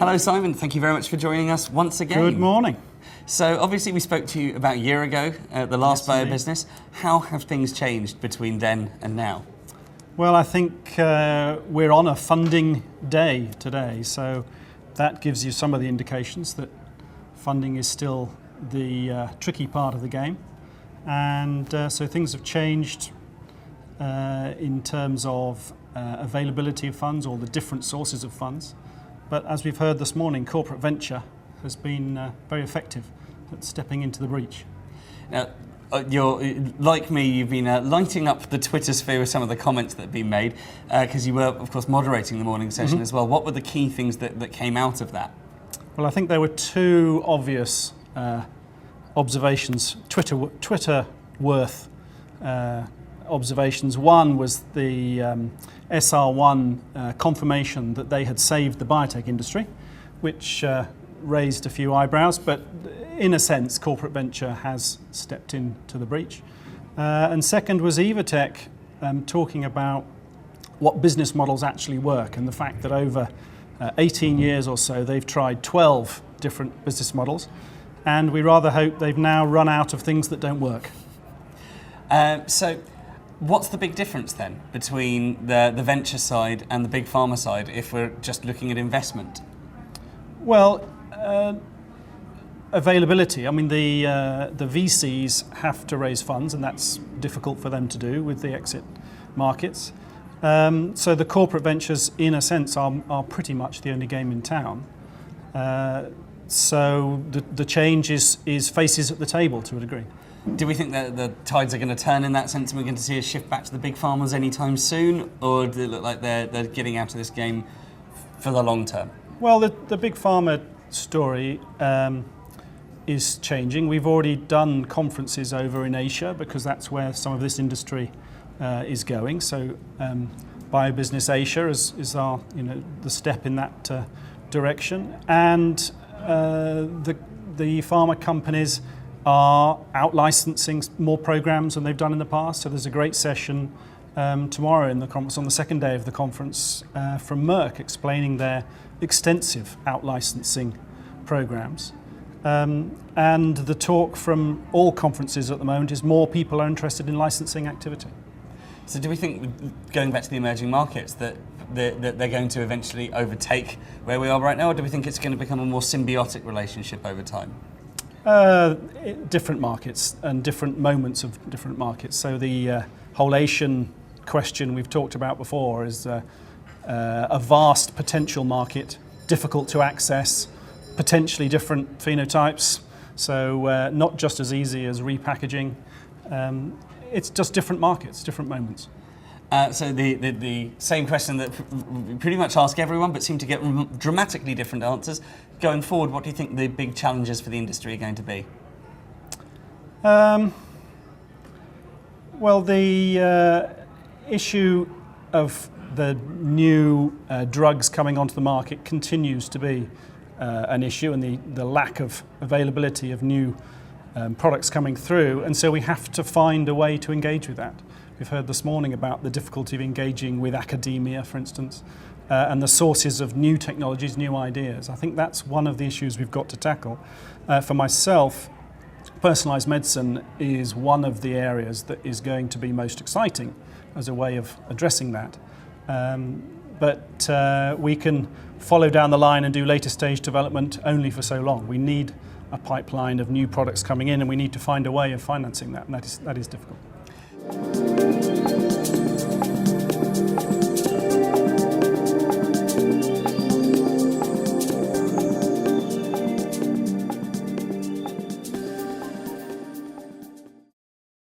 Hello Simon, thank you very much for joining us once again. Good morning. So obviously we spoke to you about a year ago at the last BioBusiness. How have things changed between then and now? Well, I think we're on a funding day today, so that gives you some of the indications that funding is still the tricky part of the game. And so things have changed in terms of availability of funds or the different sources of funds. But as we've heard this morning, corporate venture has been very effective at stepping into the breach. Now, like me, you've been lighting up the Twitter sphere with some of the comments that have been made, because you were, of course, moderating the morning session as well. What were the key things that came out of that? Well, I think there were two obvious observations, Twitter worth observations. One was the SR1 confirmation that they had saved the biotech industry, which raised a few eyebrows, but in a sense corporate venture has stepped into the breach. And second was Evotec talking about what business models actually work, and the fact that over 18 years or so they've tried 12 different business models, and we rather hope they've now run out of things that don't work. So what's the big difference then between the venture side and the big pharma side if we're just looking at investment? Well, availability. I mean, the VCs have to raise funds, and that's difficult for them to do with the exit markets. So the corporate ventures, in a sense, are pretty much the only game in town. So the change is faces at the table to a degree. Do we think that the tides are going to turn in that sense and we're going to see a shift back to the big farmers anytime soon? Or does it look like they're getting out of this game for the long term? Well, the big pharma story is changing. We've already done conferences over in Asia because that's where some of this industry is going. So BioBusiness Asia is our, the step in that direction. And the pharma companies are out-licensing more programs than they've done in the past. So there's a great session tomorrow in the conference, on the second day of the conference, from Merck, explaining their extensive out-licensing programs. And the talk from all conferences at the moment is more people are interested in licensing activity. So do we think, going back to the emerging markets, that they're going to eventually overtake where we are right now, or do we think it's going to become a more symbiotic relationship over time? Different markets and different moments of different markets. So the whole Asian question we've talked about before is a vast potential market, difficult to access, potentially different phenotypes. So not just as easy as repackaging. It's just different markets, different moments. So the same question that we pretty much ask everyone, but seem to get dramatically different answers. Going forward, what do you think the big challenges for the industry are going to be? Well, the issue of the new drugs coming onto the market continues to be an issue, and the lack of availability of new products coming through, and so we have to find a way to engage with that. We've heard this morning about the difficulty of engaging with academia, for instance, and the sources of new technologies, new ideas. I think that's one of the issues we've got to tackle. For myself, personalised medicine is one of the areas that is going to be most exciting as a way of addressing that. But we can follow down the line and do later stage development only for so long. We need a pipeline of new products coming in, and we need to find a way of financing that, and that is difficult.